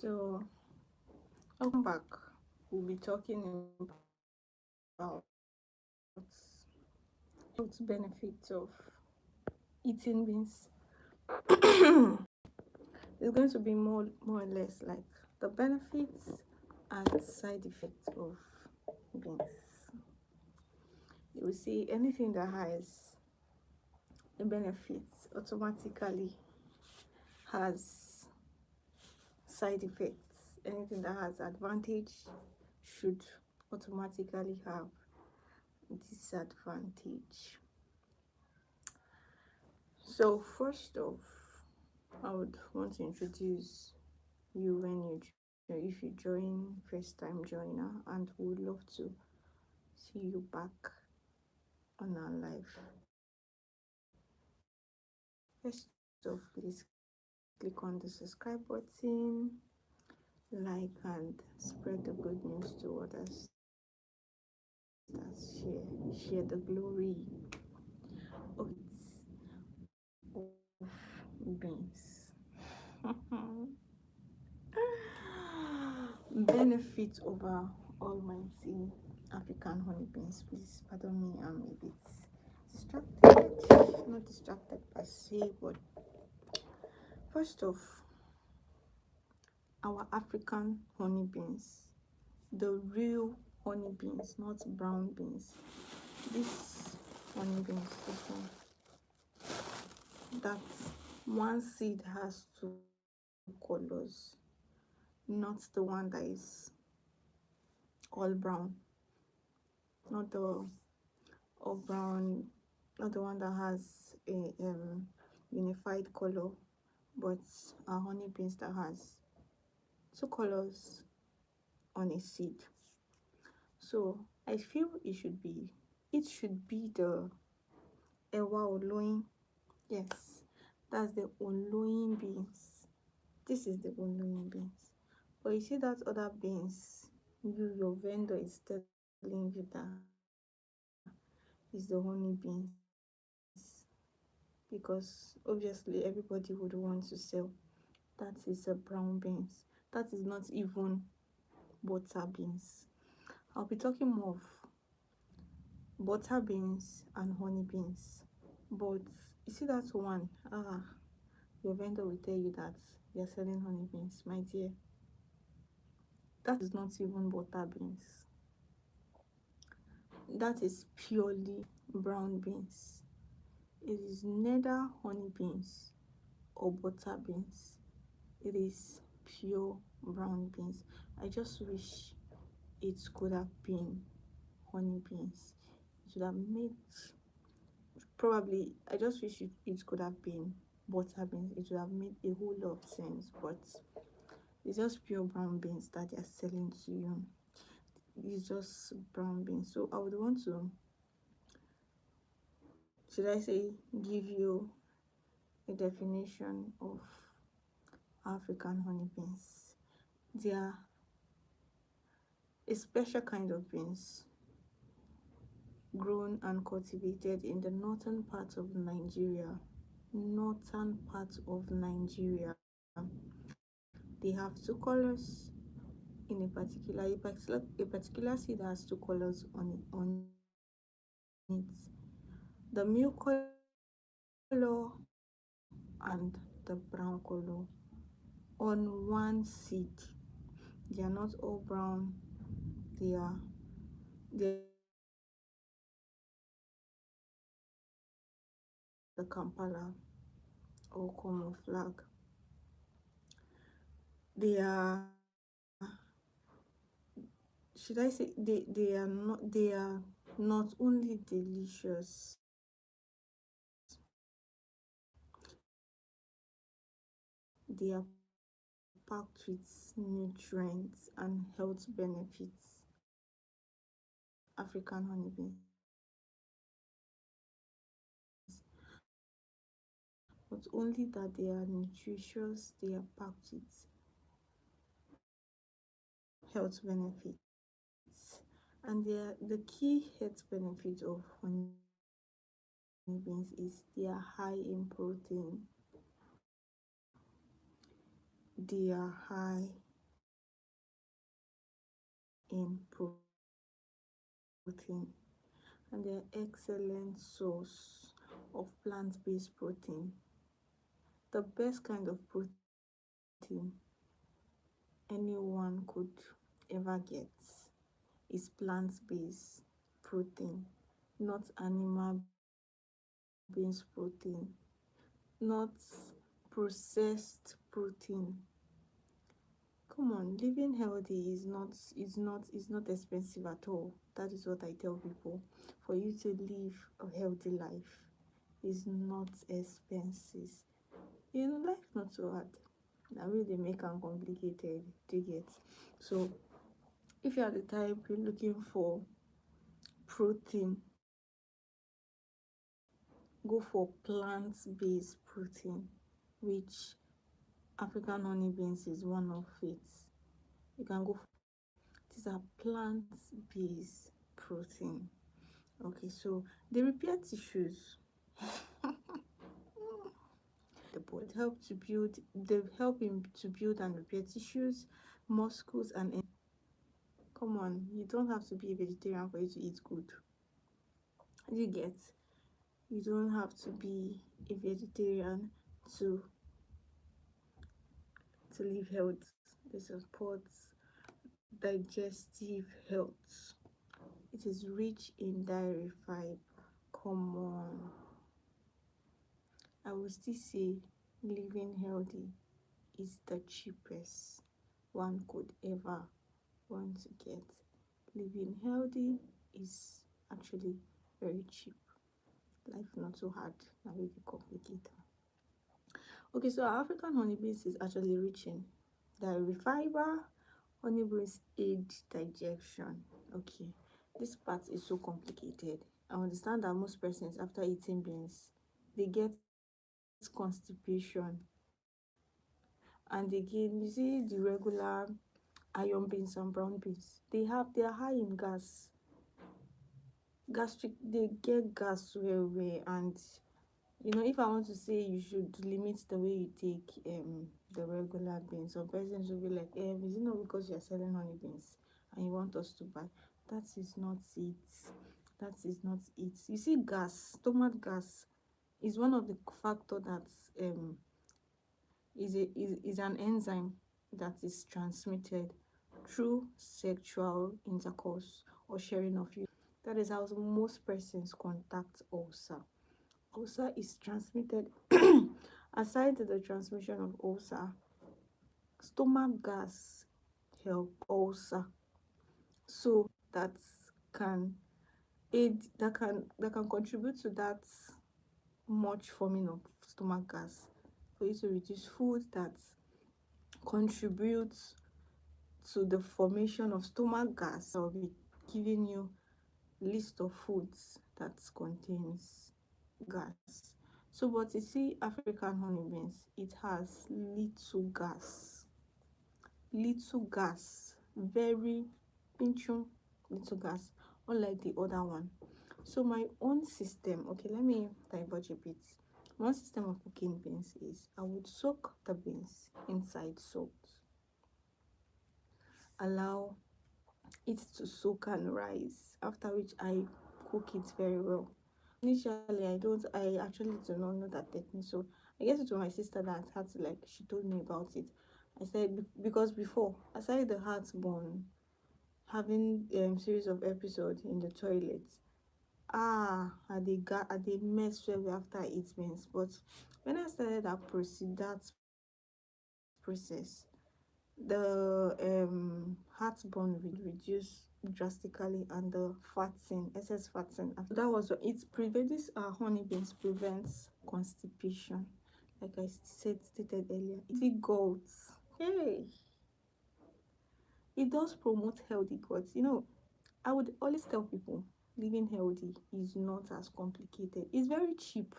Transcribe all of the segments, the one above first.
So, welcome back. We'll be talking about health benefits of eating beans. It's going to be more or less like the benefits and side effects of beans. You will see anything that has a benefit automatically has side effects. Anything that has advantage should automatically have disadvantage. So first off, I would want to introduce you if you join first time joiner, and would love to see you back on our live. First off, please click on the subscribe button, like and spread the good news to others. Share the glory of beans. Benefit over almighty African honey beans. Please pardon me, I'm a bit distracted. Not distracted per se, but first off, our African honey beans, the real honey beans, not brown beans. This honey beans, this one, that one seed has two colors, not the one that is all brown, not the all brown, not the one that has a unified color, but a honey beans that has two colors on a seed. So I feel it should be the ewa oloyin. Yes, that's the oloyin beans. This is the oloyin beans. But you see that other beans, your vendor is telling you that is the honey beans, because obviously everybody would want to sell. That is a brown beans. That is not even butter beans. I'll be talking more of butter beans and honey beans. But you see that one, your vendor will tell you that you're selling honey beans. My dear, that is not even butter beans. That is purely brown beans. It is neither honey beans or butter beans. It is pure brown beans. I just wish it could have been honey beans. It would have made, probably, I just wish it could have been butter beans. It would have made a whole lot of sense, but it's just pure brown beans that they're selling to you. It's just brown beans. So I would want to, should I say, give you a definition of African honey beans. They are a special kind of beans grown and cultivated in the northern part of Nigeria. They have two colors in a particular seed has two colors on it. The milk color and the brown color on one seed. They are not all brown. They are the Kampala or common flag. They are, should I say, they are not only delicious, they are packed with nutrients and health benefits. African honey beans. Not only that they are nutritious, they are packed with health benefits. And the key health benefit of honey beans is they are high in protein. They are high in protein, and they're excellent source of plant-based protein. The best kind of protein anyone could ever get is plant-based protein, not animal-based protein, not processed protein. Come on, living healthy is not expensive at all. That is what I tell people. For you to live a healthy life is not expensive. Life not so hard. Na really dey make am complicated, do you get? So if you are the type you're looking for protein, go for plant-based protein, which African honey beans is one of it. You can go for these are plant-based protein. Okay, so they repair tissues. The body they help him to build and repair tissues, muscles, and come on, you don't have to be a vegetarian for you to eat good. You get? You don't have to be a vegetarian to live health. It supports digestive health. It is rich in dairy fiber. Come on. I will still say living healthy is the cheapest one could ever want to get. Living healthy is actually very cheap. Life not so hard, not really complicated. Okay, so our African honeybees is actually rich in dairy fiber. Honeybees aid digestion. Okay, this part is so complicated. I understand that most persons after eating beans, they get constipation, and again, you see the regular iron beans and brown beans, they are high in gastric, they get gas well, and if I want to say you should limit the way you take the regular beans, some persons will be like, is it not because you're selling honey beans and you want us to buy? That is not it. That is not it. You see, stomach gas is one of the factor that is an enzyme that is transmitted through sexual intercourse or sharing of you. That is how most persons contact ulcer. Ulcer is transmitted. Aside the transmission of ulcer, stomach gas help ulcer, so that can contribute to that much forming of stomach gas, for you to reduce food that contributes to the formation of stomach gas. I'll be giving you list of foods that contains gas. So, but you see, African honey beans, it has little gas, very pinching little gas, unlike the other one. So my own system, okay, let me diverge a bit. One system of cooking beans is I would soak the beans inside salt, allow it to soak and rise, after which I cook it very well. Initially, I actually do not know that technique, so I guess it was my sister that had to, like, she told me about it. I said, because before, aside the heartburn, having series of episodes in the toilet, I dey mess well after I eat beans. But when I started that process, the heartburn will reduce drastically, and the excess fatting. After that was it prevents honey beans prevents constipation, like I stated earlier. It guts. Hey, it does promote healthy guts. I would always tell people living healthy is not as complicated. It's very cheap,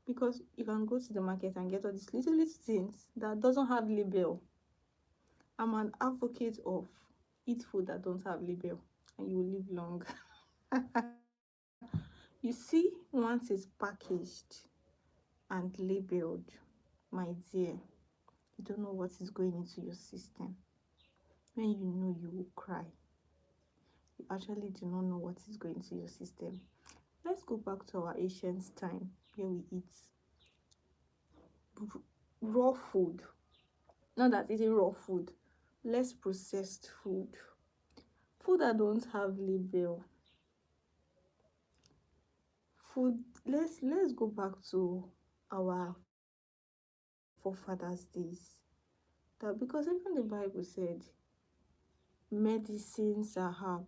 because you can go to the market and get all these little things that doesn't have label. I'm an advocate of eat food that don't have label, and you will live long. You see, once it's packaged and labeled, my dear, you don't know what is going into your system. When you know, you will cry. you actually do not know what is going to your system. Let's go back to our ancient time where we eat raw food. Not that eating raw food, less processed food, food that don't have label, food. Let's go back to our forefathers days, that because even the Bible said medicines are herb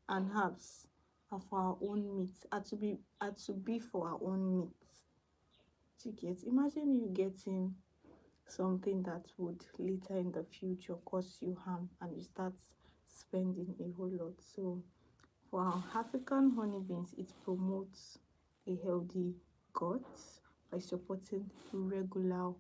and herbs are for our own meat, are to be for our own meat. To get, imagine you getting something that would later in the future cause you harm and you start spending a whole lot. So for our African honeybees, it promotes a healthy gut by supporting regular